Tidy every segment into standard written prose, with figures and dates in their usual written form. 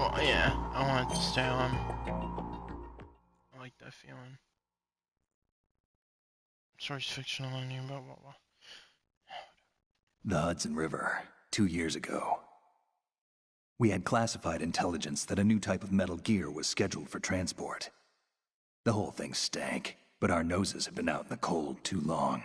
Well, yeah, I want it to stay on. I like that feeling. Stories fictional and blah blah blah. The Hudson River, 2 years ago. We had classified intelligence that a new type of metal gear was scheduled for transport. The whole thing stank, but our noses had been out in the cold too long.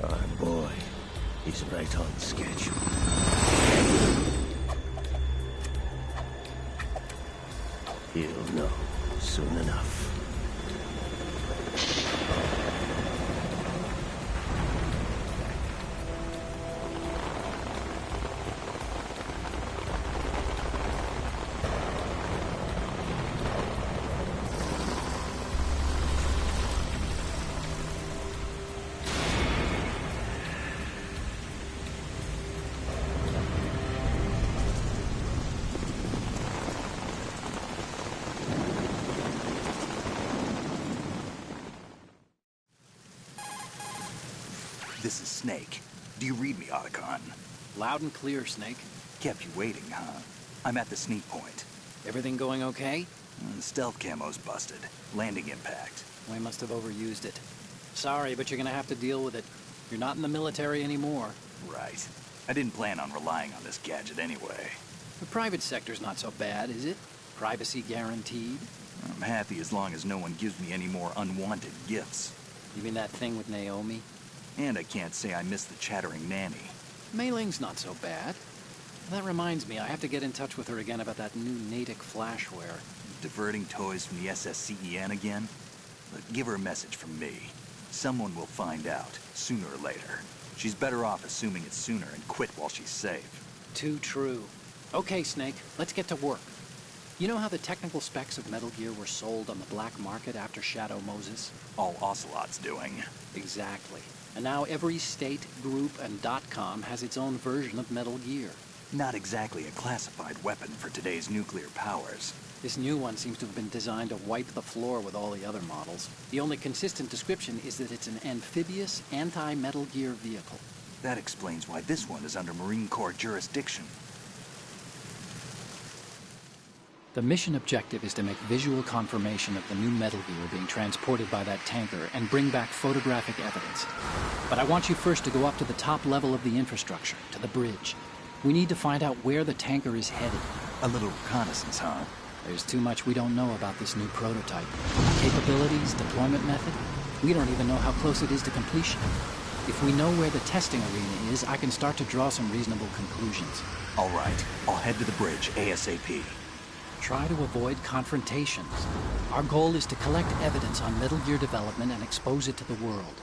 Our boy is right on schedule. He'll know soon enough. This is Snake. Do you read me, Otacon? Loud and clear, Snake. Kept you waiting, huh? I'm at the sneak point. Everything going okay? The stealth camo's busted. Landing impact. We must have overused it. Sorry, but you're gonna have to deal with it. You're not in the military anymore. Right. I didn't plan on relying on this gadget anyway. The private sector's not so bad, is it? Privacy guaranteed? I'm happy as long as no one gives me any more unwanted gifts. You mean that thing with Naomi? And I can't say I miss the chattering nanny. Mei Ling's not so bad. That reminds me, I have to get in touch with her again about that new Natick flashware. Diverting toys from the SSCEN again? But give her a message from me. Someone will find out, sooner or later. She's better off assuming it sooner and quit while she's safe. Too true. Okay, Snake, let's get to work. You know how the technical specs of Metal Gear were sold on the black market after Shadow Moses? All Ocelot's doing. Exactly. And now every state, group, and .com has its own version of Metal Gear. Not exactly a classified weapon for today's nuclear powers. This new one seems to have been designed to wipe the floor with all the other models. The only consistent description is that it's an amphibious, anti-Metal Gear vehicle. That explains why this one is under Marine Corps jurisdiction. The mission objective is to make visual confirmation of the new Metal Gear being transported by that tanker and bring back photographic evidence. But I want you first to go up to the top level of the infrastructure, to the bridge. We need to find out where the tanker is headed. A little reconnaissance, huh? There's too much we don't know about this new prototype. Capabilities, deployment method. We don't even know how close it is to completion. If we know where the testing arena is, I can start to draw some reasonable conclusions. All right, I'll head to the bridge ASAP. Try to avoid confrontations. Our goal is to collect evidence on Metal Gear development and expose it to the world.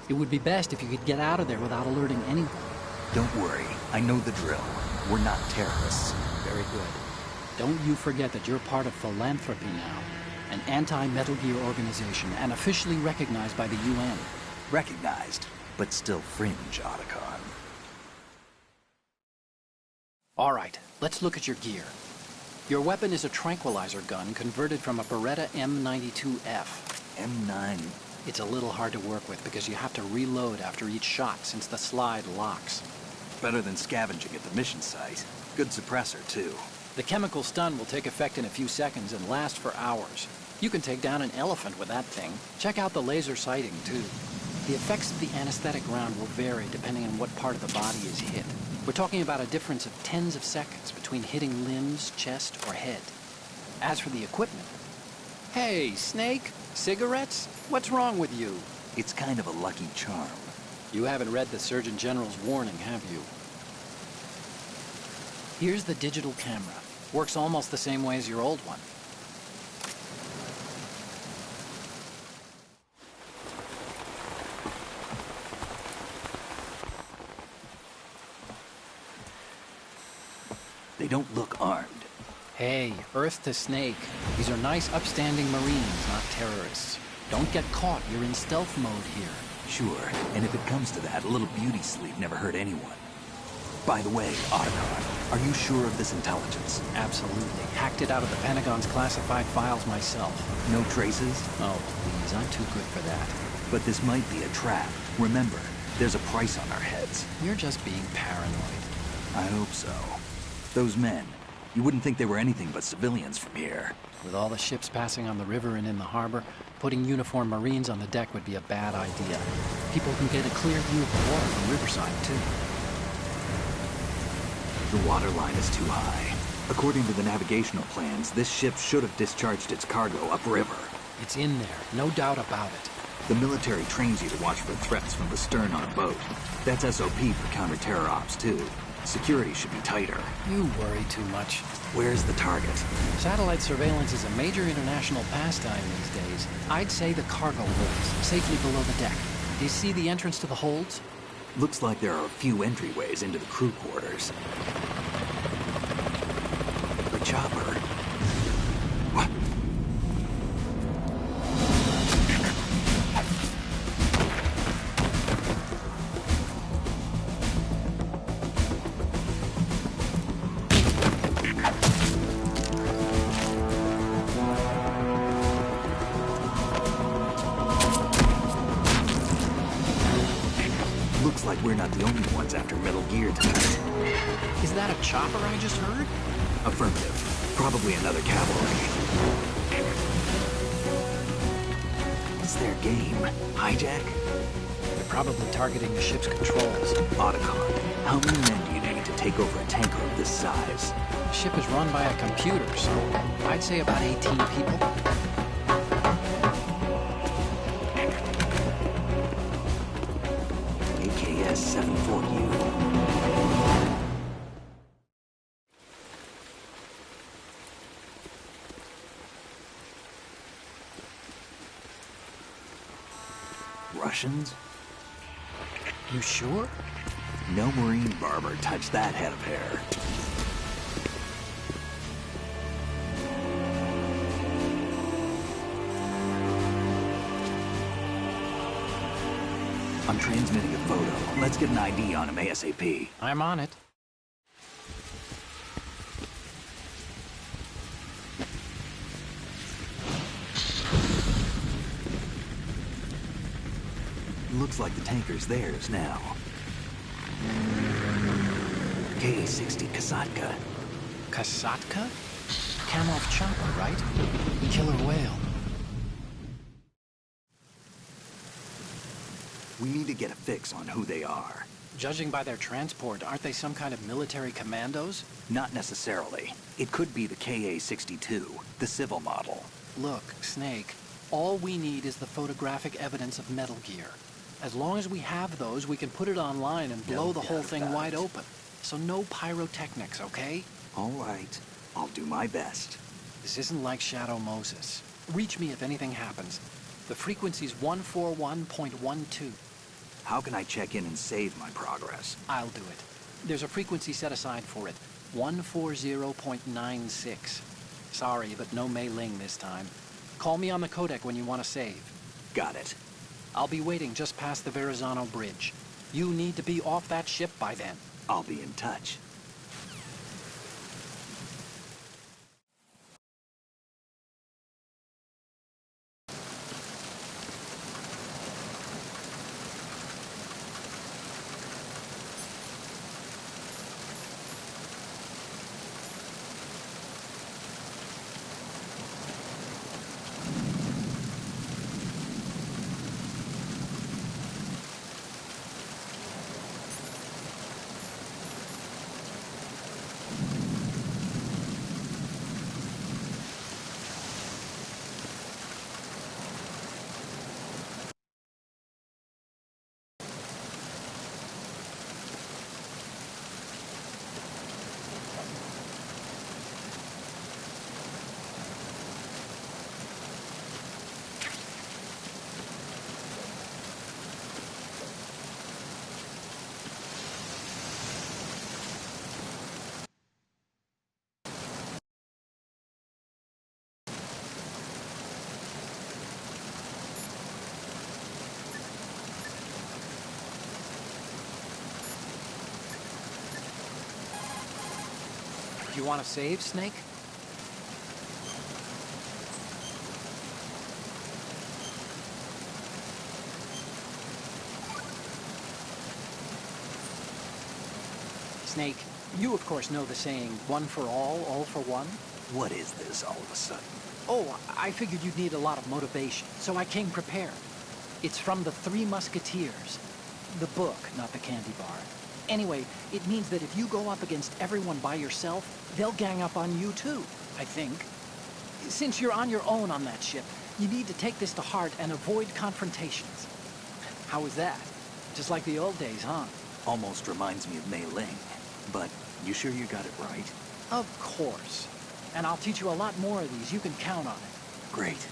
It would be best if you could get out of there without alerting anyone. Don't worry, I know the drill. We're not terrorists. Very good. Don't you forget that you're part of Philanthropy now, an anti-Metal Gear organization and officially recognized by the UN. Recognized, but still fringe, Otacon. All right, let's look at your gear. Your weapon is a tranquilizer gun converted from a Beretta M92F. M9. It's a little hard to work with because you have to reload after each shot since the slide locks. Better than scavenging at the mission site. Good suppressor, too. The chemical stun will take effect in a few seconds and last for hours. You can take down an elephant with that thing. Check out the laser sighting, too. The effects of the anesthetic round will vary depending on what part of the body is hit. We're talking about a difference of tens of seconds between hitting limbs, chest, or head. As for the equipment... Hey, Snake! Cigarettes? What's wrong with you? It's kind of a lucky charm. You haven't read the Surgeon General's warning, have you? Here's the digital camera. Works almost the same way as your old one. They don't look armed. Hey, Earth to Snake. These are nice, upstanding Marines, not terrorists. Don't get caught. You're in stealth mode here. Sure, and if it comes to that, a little beauty sleep never hurt anyone. By the way, Otacon, are you sure of this intelligence? Absolutely. Hacked it out of the Pentagon's classified files myself. No traces? Oh, please, I'm too good for that. But this might be a trap. Remember, there's a price on our heads. You're just being paranoid. I hope so. Those men, you wouldn't think they were anything but civilians from here. With all the ships passing on the river and in the harbor, putting uniformed Marines on the deck would be a bad idea. People can get a clear view of the water from Riverside, too. The water line is too high. According to the navigational plans, this ship should have discharged its cargo upriver. It's in there, no doubt about it. The military trains you to watch for threats from the stern on a boat. That's SOP for counter-terror ops, too. Security should be tighter. You worry too much. Where's the target? Satellite surveillance is a major international pastime these days. I'd say the cargo holds, safely below the deck. Do you see the entrance to the holds? Looks like there are a few entryways into the crew quarters. The chopper. What? Looks like we're not the only ones after Metal Gear tonight. Is that a chopper I just heard? Affirmative. Probably another cavalry. What's their game? Hijack? They're probably targeting the ship's controls. Otacon, how many men do you need to take over a tanker of this size? The ship is run by a computer, so I'd say about 18 people. AKS-74U. Russians? You sure? No marine barber touched that head of hair. I'm transmitting a photo. Let's get an ID on him ASAP. I'm on it. Looks like the tanker's theirs now. KA-60 Kasatka. Kasatka? Kamov chopper, right? Killer whale. We need to get a fix on who they are. Judging by their transport, aren't they some kind of military commandos? Not necessarily. It could be the KA-62, the civil model. Look, Snake, all we need is the photographic evidence of Metal Gear. As long as we have those, we can put it online and blow No the whole doubt thing about it. wide open. So no pyrotechnics, okay? All right. I'll do my best. This isn't like Shadow Moses. Reach me if anything happens. The frequency's 141.12. How can I check in and save my progress? I'll do it. There's a frequency set aside for it. 140.96. Sorry, but no Mei Ling this time. Call me on the codec when you want to save. Got it. I'll be waiting just past the Verrazano Bridge. You need to be off that ship by then. I'll be in touch. You want to save, Snake? Snake, you of course know the saying, one for all for one? What is this all of a sudden? Oh, I figured you'd need a lot of motivation, so I came prepared. It's from the Three Musketeers. The book, not the candy bar. Anyway, it means that if you go up against everyone by yourself, they'll gang up on you too, I think. Since you're on your own on that ship, you need to take this to heart and avoid confrontations. How was that? Just like the old days, huh? Almost reminds me of Mei Ling. But you sure you got it right? Of course. And I'll teach you a lot more of these. You can count on it. Great.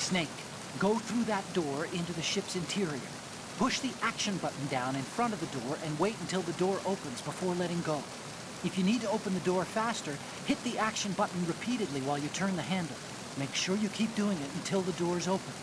Snake, go through that door into the ship's interior. Push the action button down in front of the door and wait until the door opens before letting go. If you need to open the door faster, hit the action button repeatedly while you turn the handle. Make sure you keep doing it until the door's open.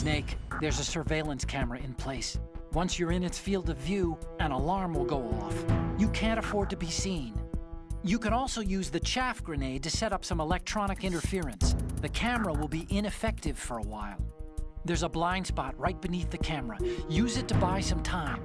Snake, there's a surveillance camera in place. Once you're in its field of view, an alarm will go off. You can't afford to be seen. You can also use the chaff grenade to set up some electronic interference. The camera will be ineffective for a while. There's a blind spot right beneath the camera. Use it to buy some time.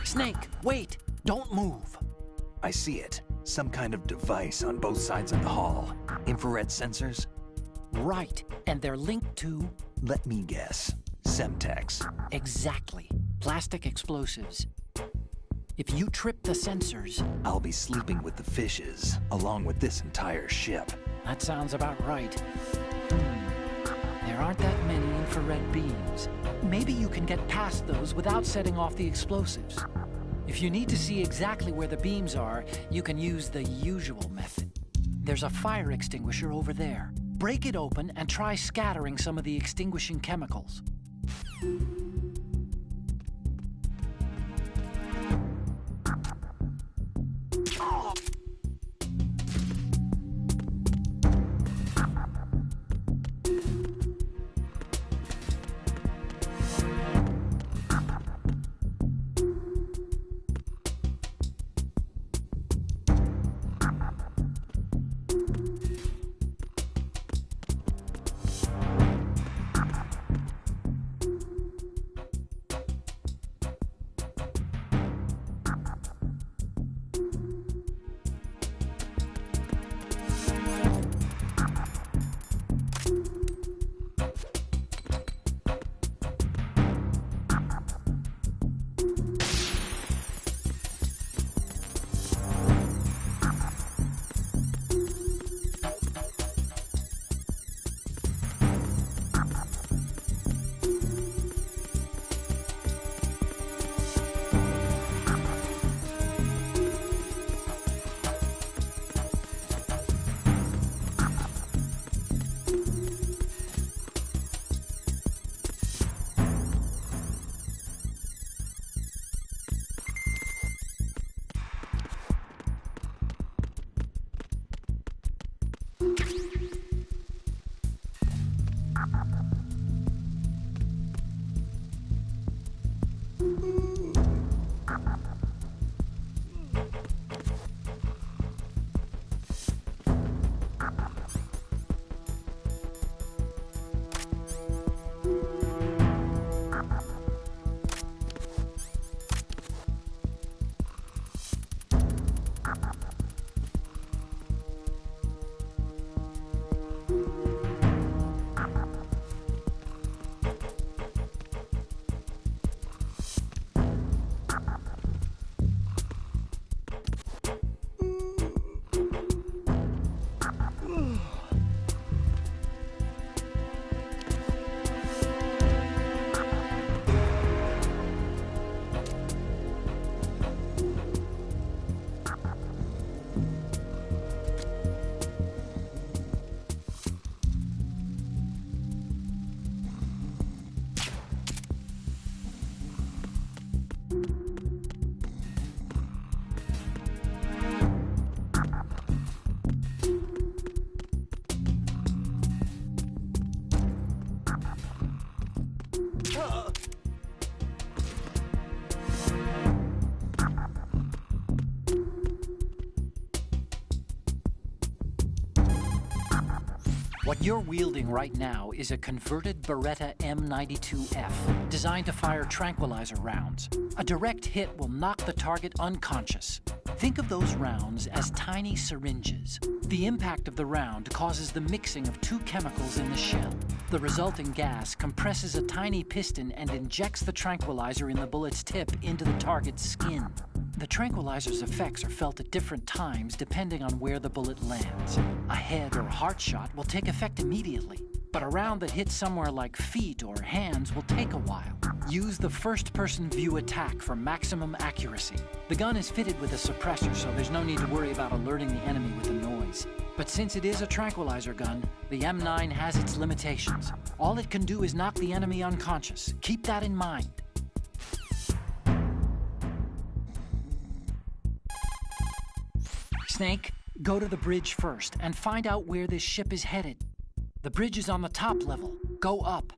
Snake, wait! Don't move! I see it. Some kind of device on both sides of the hall. Infrared sensors? Right, and they're linked to... Let me guess. Semtex. Exactly. Plastic explosives. If you trip the sensors... I'll be sleeping with the fishes, along with this entire ship. That sounds about right. There aren't that many infrared beams. Maybe you can get past those without setting off the explosives. If you need to see exactly where the beams are, you can use the usual method. There's a fire extinguisher over there. Break it open and try scattering some of the extinguishing chemicals. What you're wielding right now is a converted Beretta M92F, designed to fire tranquilizer rounds. A direct hit will knock the target unconscious. Think of those rounds as tiny syringes. The impact of the round causes the mixing of two chemicals in the shell. The resulting gas compresses a tiny piston and injects the tranquilizer in the bullet's tip into the target's skin. The tranquilizer's effects are felt at different times depending on where the bullet lands. A head or heart shot will take effect immediately, but a round that hits somewhere like feet or hands will take a while. Use the first-person view attack for maximum accuracy. The gun is fitted with a suppressor, so there's no need to worry about alerting the enemy with the noise. But since it is a tranquilizer gun, the M9 has its limitations. All it can do is knock the enemy unconscious. Keep that in mind. Snake, go to the bridge first and find out where this ship is headed. The bridge is on the top level. Go up.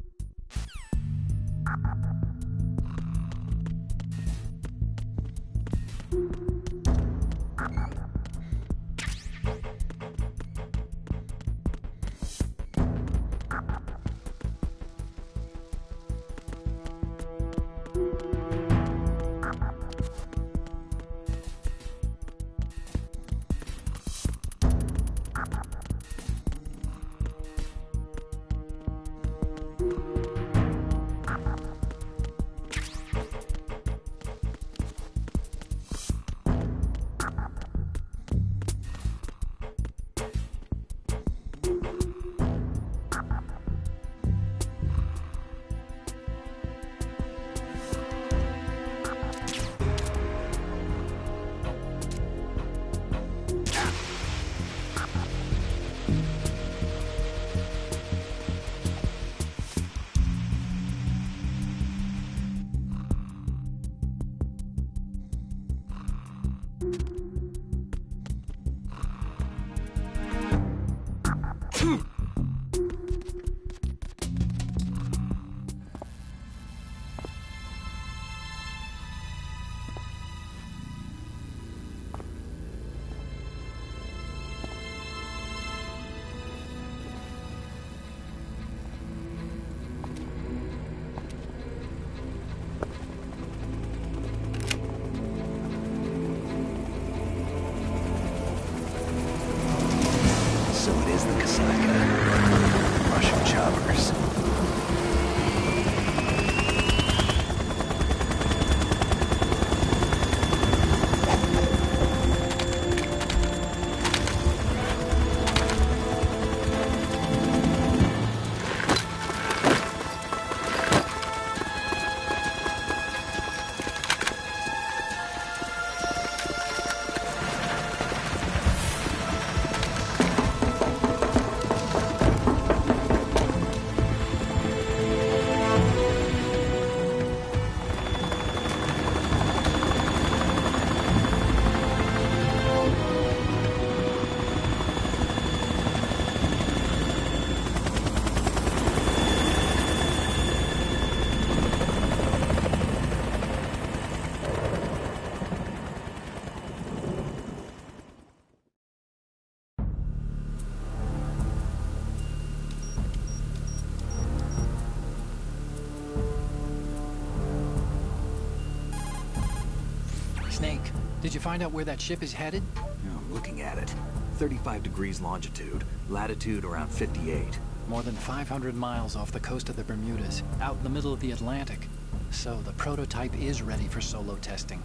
Snake, did you find out where that ship is headed? Yeah, I'm looking at it. 35 degrees longitude, latitude around 58. More than 500 miles off the coast of the Bermudas, out in the middle of the Atlantic. So the prototype is ready for solo testing.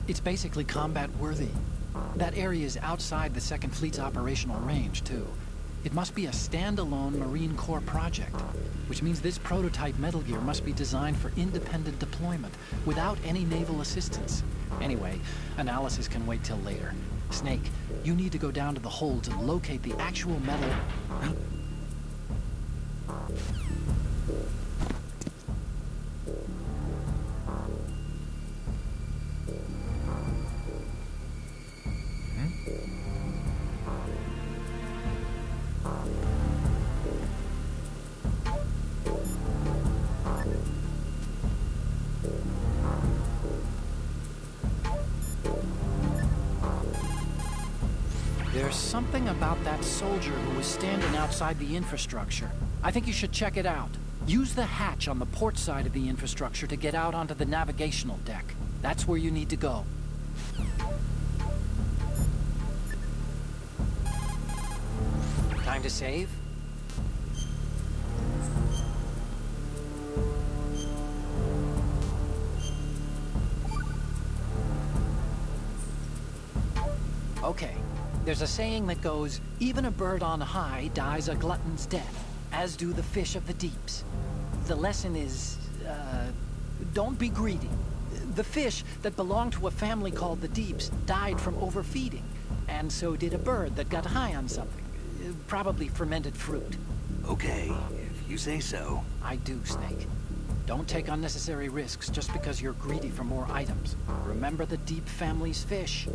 It's basically combat-worthy. That area is outside the Second Fleet's operational range, too. It must be a standalone Marine Corps project, which means this prototype Metal Gear must be designed for independent deployment, without any naval assistance. Anyway, analysis can wait till later. Snake, you need to go down to the holds and locate the actual metal... There's something about that soldier who was standing outside the infrastructure. I think you should check it out. Use the hatch on the port side of the infrastructure to get out onto the navigational deck. That's where you need to go. Time to save? Okay. There's a saying that goes, even a bird on high dies a glutton's death, as do the fish of the deeps. The lesson is, don't be greedy. The fish that belonged to a family called the Deeps died from overfeeding, and so did a bird that got high on something. Probably fermented fruit. Okay, if you say so. I do, Snake. Don't take unnecessary risks just because you're greedy for more items. Remember the Deep family's fish.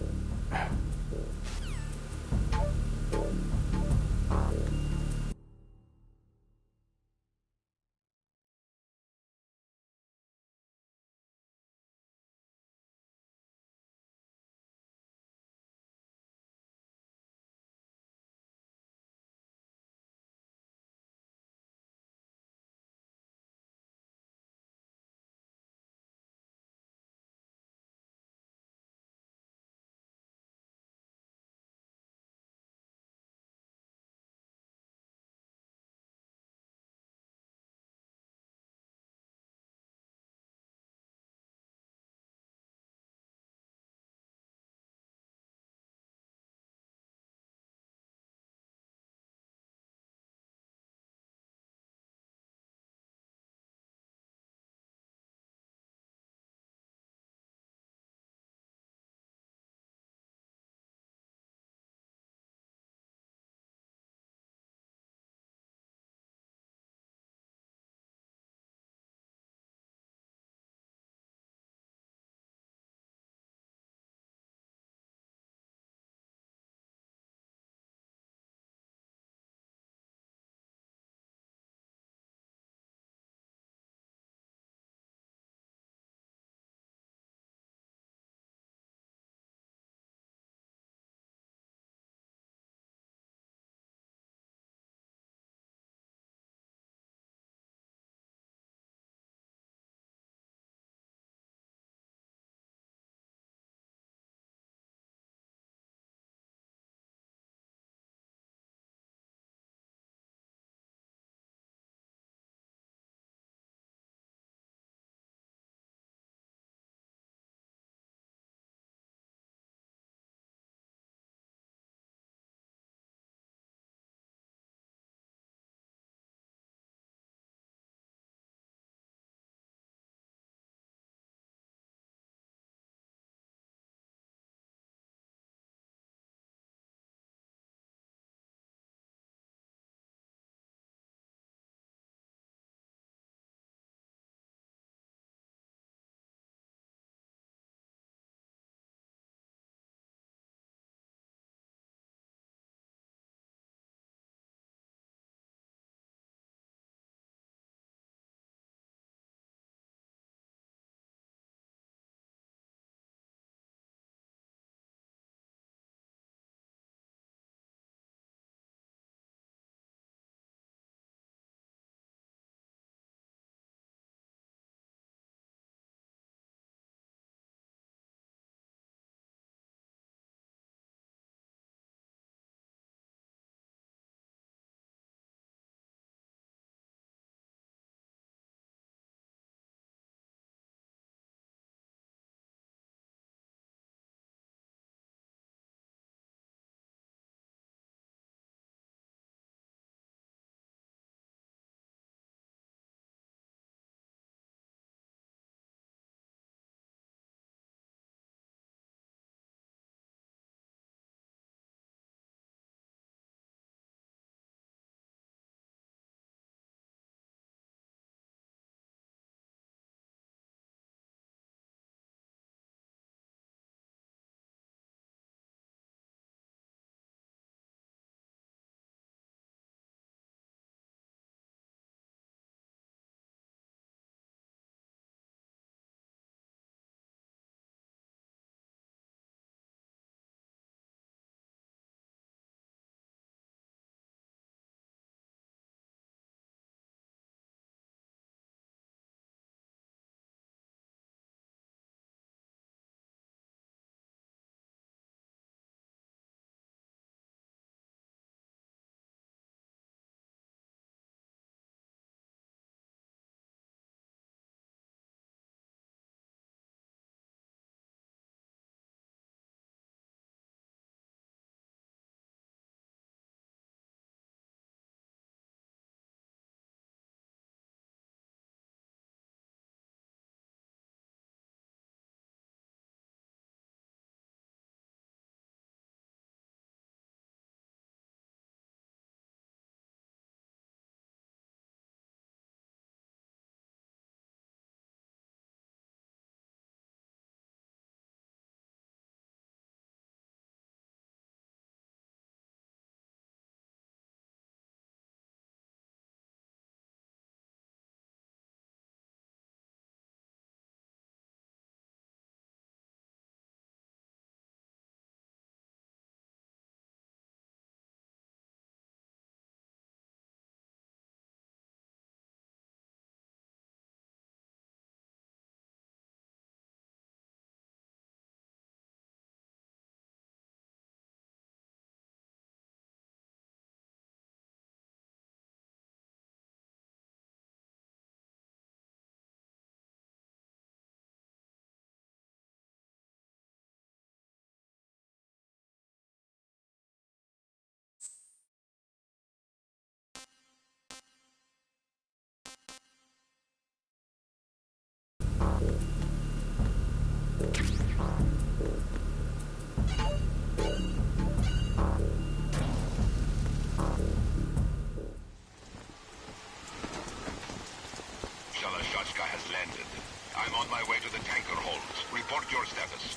on my way to the tanker holds. Report your status.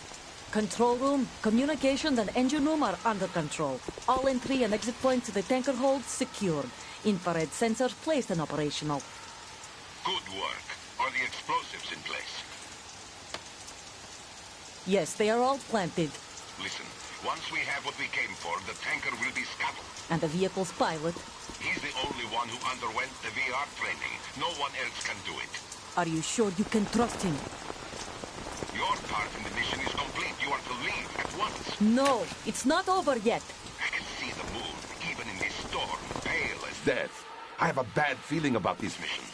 Control room, communications, and engine room are under control. All entry and exit points to the tanker holds secured. Infrared sensors placed and operational. Good work. Are the explosives in place? Yes, they are all planted. Listen, once we have what we came for, the tanker will be scuttled. And the vehicle's pilot. He's the only one who underwent the VR training. No one else can do it. Are you sure you can trust him? Your part in the mission is complete. You are to leave at once. No, it's not over yet. I can see the moon, even in this storm, pale as death. I have a bad feeling about this mission.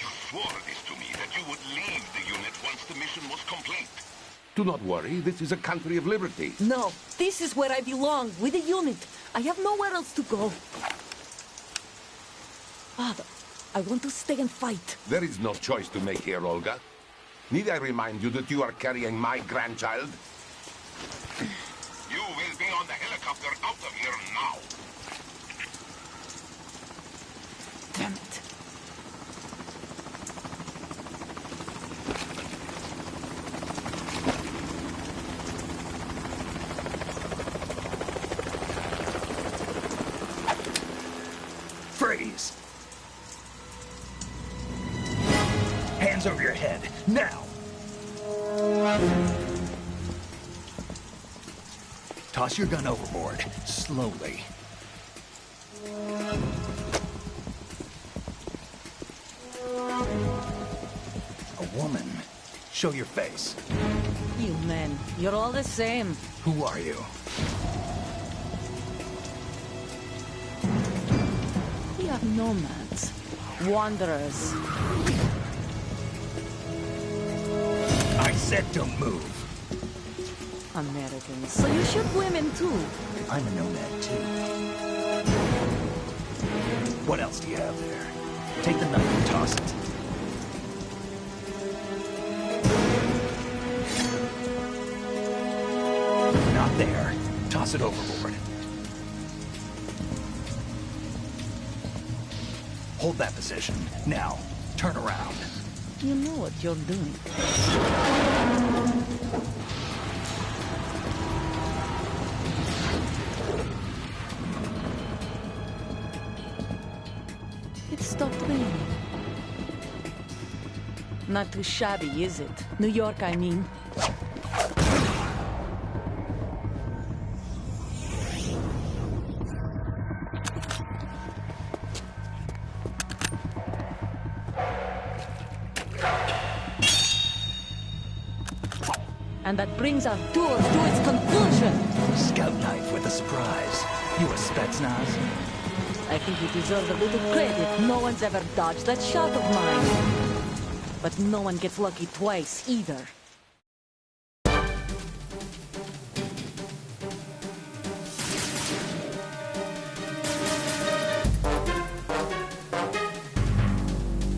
You swore this to me, that you would leave the unit once the mission was complete. Do not worry, this is a country of liberty. No, this is where I belong, with the unit. I have nowhere else to go. Father, I want to stay and fight. There is no choice to make here, Olga. Need I remind you that you are carrying my grandchild? You will be on the helicopter out of here now. Damn it. Freeze! Hands over your head, now! Toss your gun overboard, slowly. A woman. Show your face. You men, you're all the same. Who are you? We are nomads. Wanderers. I said don't move. Americans. So you shoot women too. I'm a nomad too. What else do you have there? Take the knife and toss it. Not there. Toss it overboard. Hold that position. Now, turn around. You know what you're doing. It stopped raining. Not too shabby, is it? New York, I mean. And that brings our tour to its conclusion. Scout knife with a surprise. You a Spetsnaz? I think you deserve a little credit. No one's ever dodged that shot of mine. But no one gets lucky twice, either.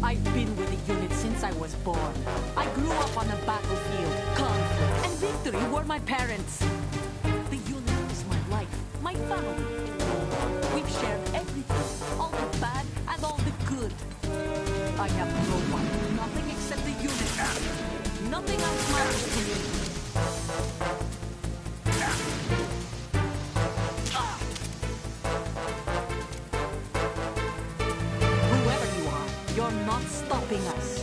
I've been with the unit since I was born. I grew up on the battlefield. Conflict and victory were my parents. The unit is my life, my family. We've shared everything, all the bad and all the good. I have no one, nothing except the unit. Nothing else matters to me. Whoever you are, you're not stopping us.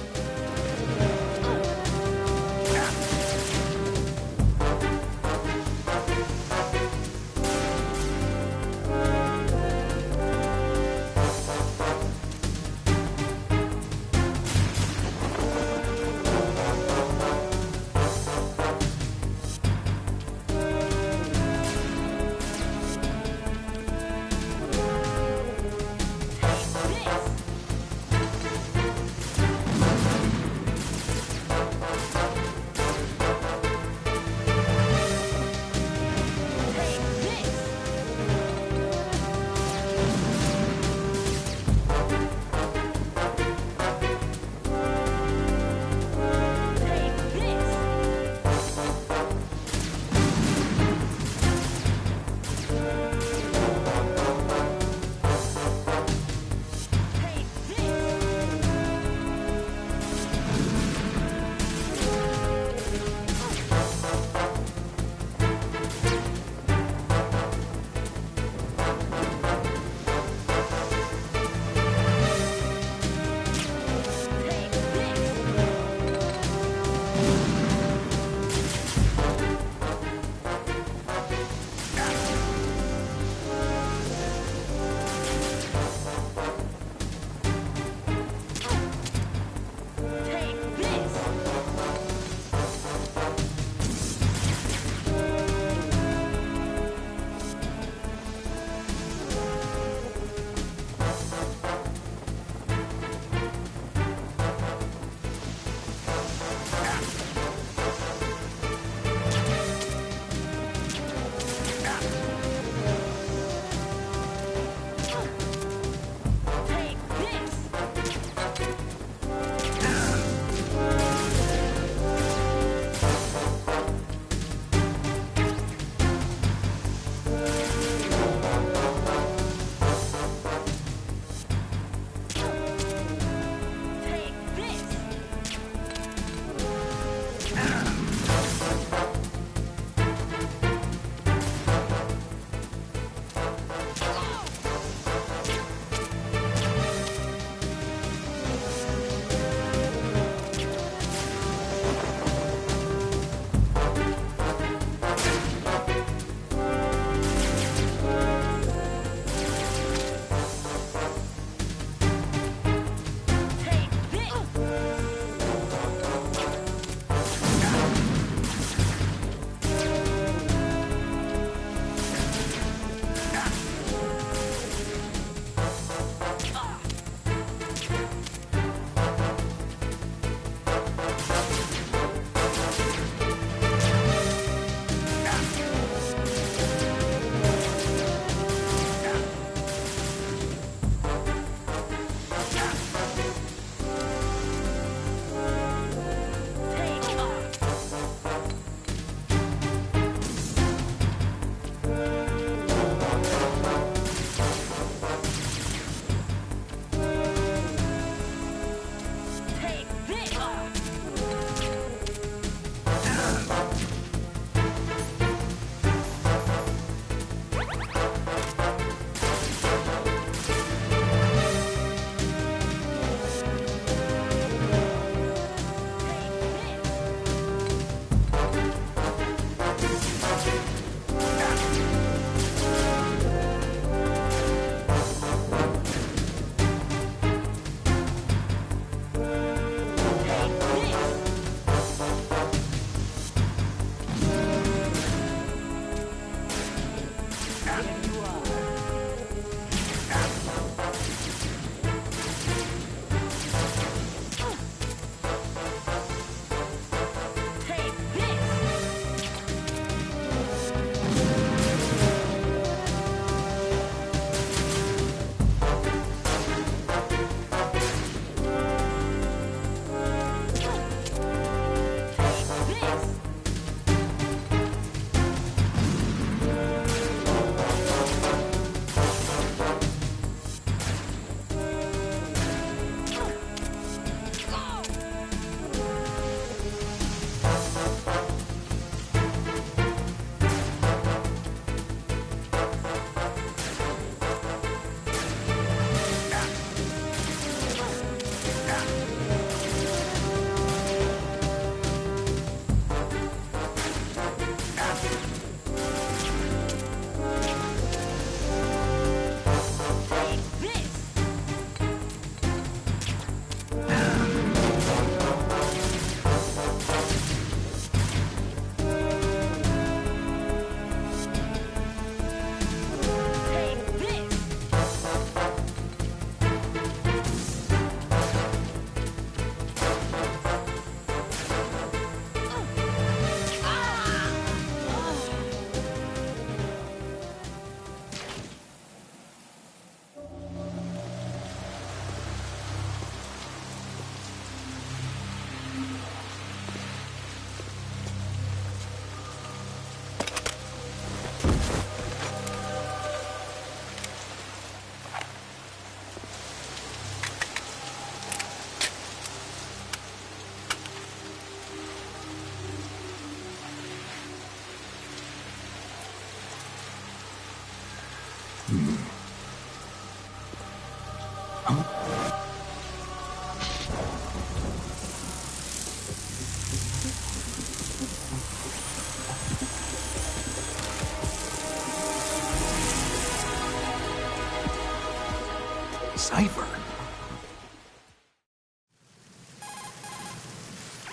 Cipher.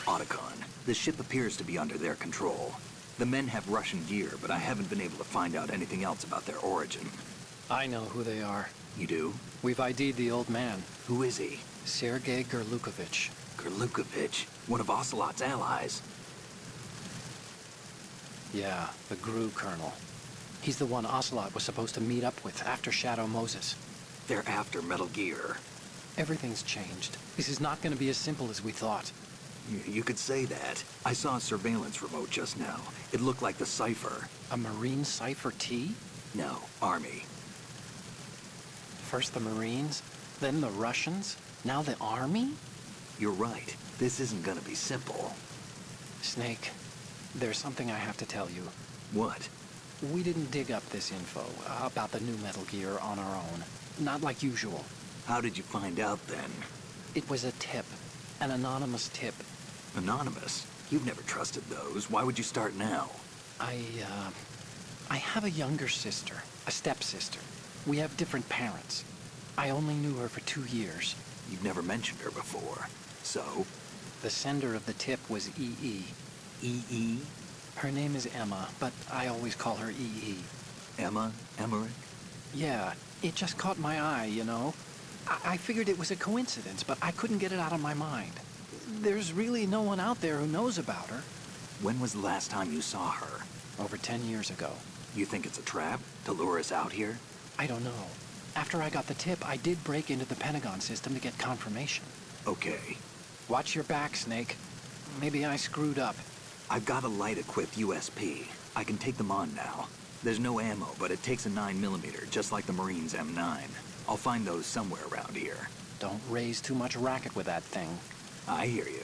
Otacon, the ship appears to be under their control. The men have Russian gear, but I haven't been able to find out anything else about their origin. I know who they are. You do? We've ID'd the old man. Who is he? Sergei Gerlukovich. Gerlukovich, one of Ocelot's allies. Yeah, the GRU colonel. He's the one Ocelot was supposed to meet up with after Shadow Moses. They're after Metal Gear. Everything's changed. This is not going to be as simple as we thought. You could say that. I saw a surveillance remote just now. It looked like the Cipher. A Marine Cipher T? No, Army. First the Marines, then the Russians, now the Army? You're right. This isn't gonna be simple. Snake, there's something I have to tell you. What? We didn't dig up this info about the new Metal Gear on our own. Not like usual. How did you find out then? It was a tip. An anonymous tip. Anonymous? You've never trusted those. Why would you start now? I have a younger sister, a stepsister. We have different parents. I only knew her for 2 years. You've never mentioned her before. So? The sender of the tip was EE. EE? Her name is Emma, but I always call her EE. Emma? Emmerich? Yeah, it just caught my eye, you know? I figured it was a coincidence, but I couldn't get it out of my mind. There's really no one out there who knows about her. When was the last time you saw her? Over 10 years ago. You think it's a trap? To lure us out here? I don't know. After I got the tip, I did break into the Pentagon system to get confirmation. Okay. Watch your back, Snake. Maybe I screwed up. I've got a light-equipped USP. I can take them on now. There's no ammo, but it takes a 9mm, just like the Marines' M9. I'll find those somewhere around here. Don't raise too much racket with that thing. I hear you.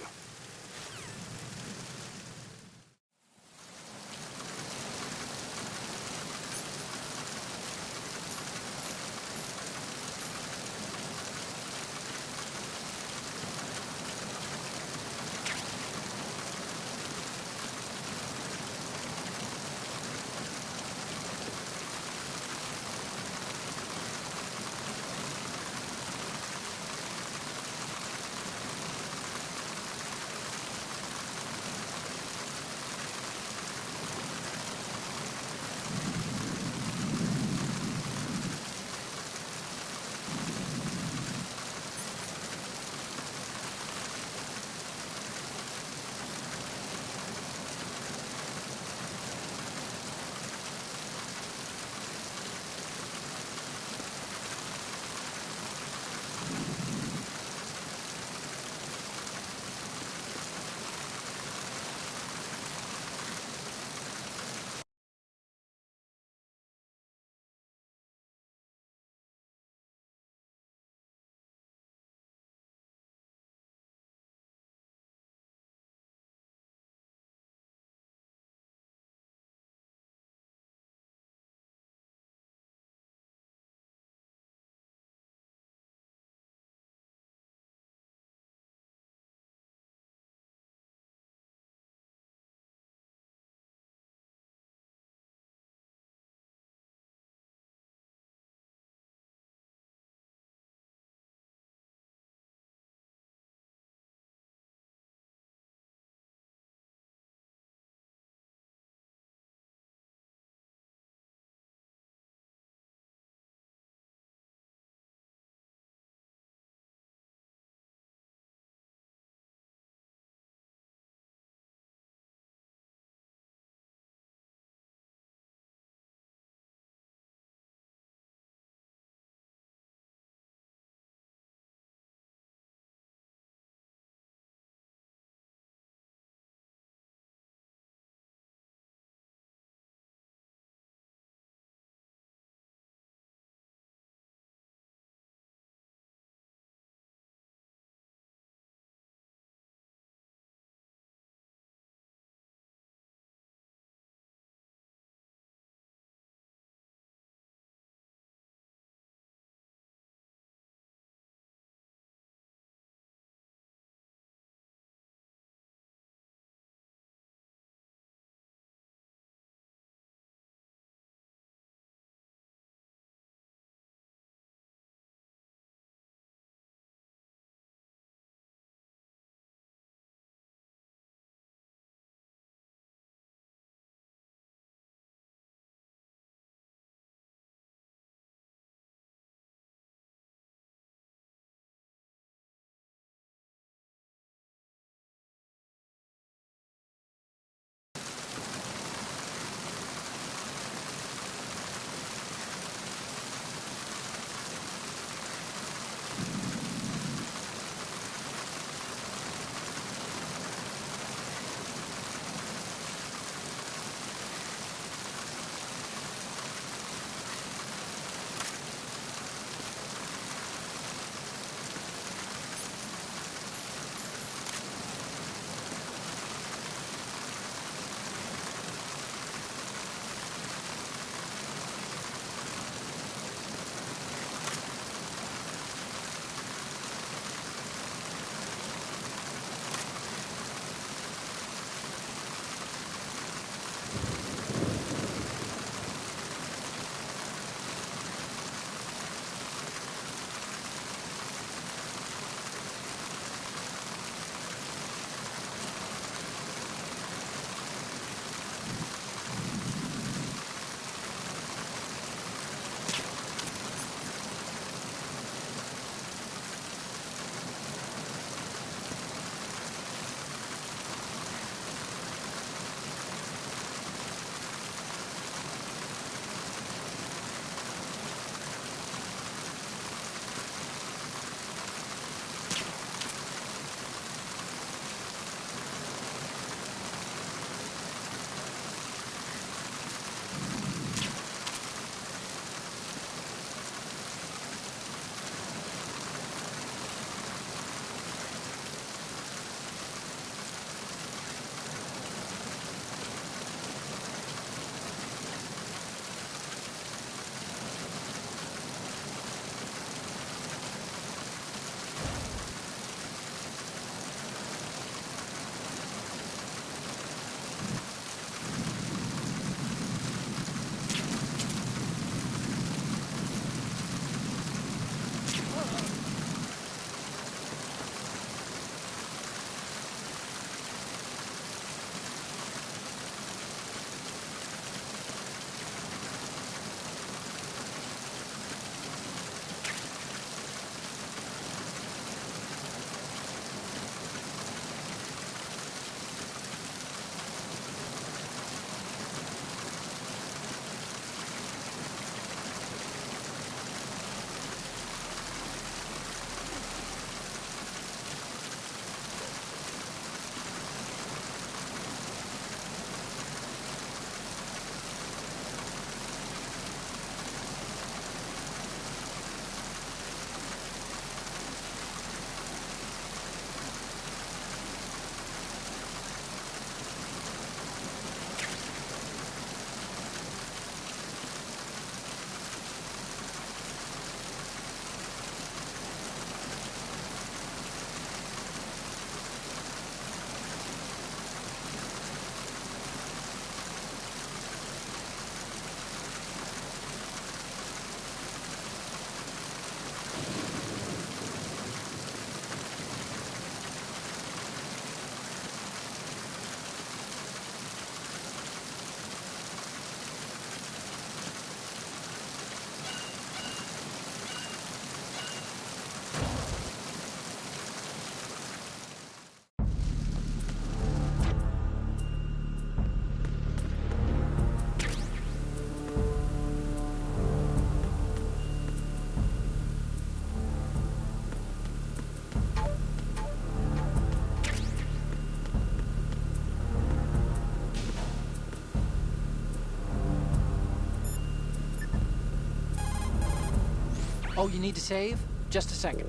Oh, you need to save? Just a second.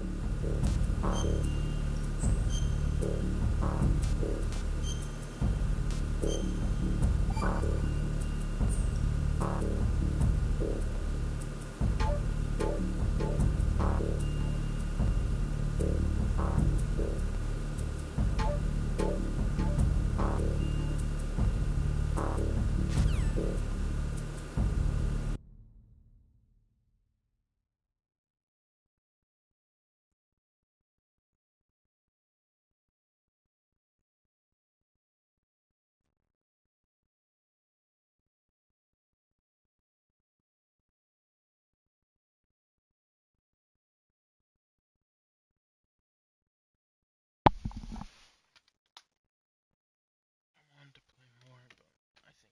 I wanted to play more, but I think